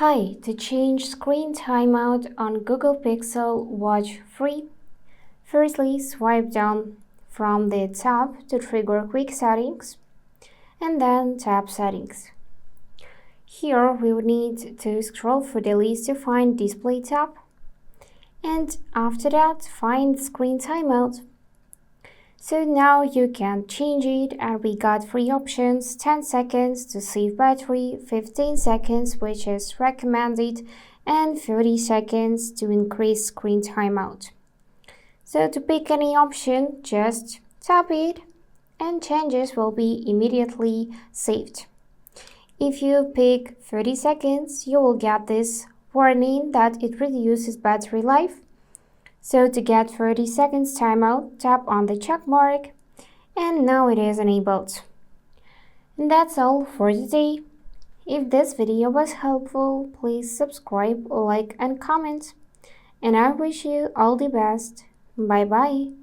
Hi, to change screen timeout on Google Pixel Watch 3, firstly swipe down from the tab to trigger Quick Settings and then tap Settings. Here we will need to scroll through the list to find Display tab, and after that find Screen Timeout. So now you can change it, and we got three options: 10 seconds to save battery, 15 seconds which is recommended, and 30 seconds to increase screen timeout. So to pick any option, just tap it and changes will be immediately saved. If you pick 30 seconds, you will get this warning that it reduces battery life. So to get 30 seconds timeout, tap on the check mark, and now it is enabled. And that's all for today. If this video was helpful, please subscribe, like, and comment. And I wish you all the best. Bye bye.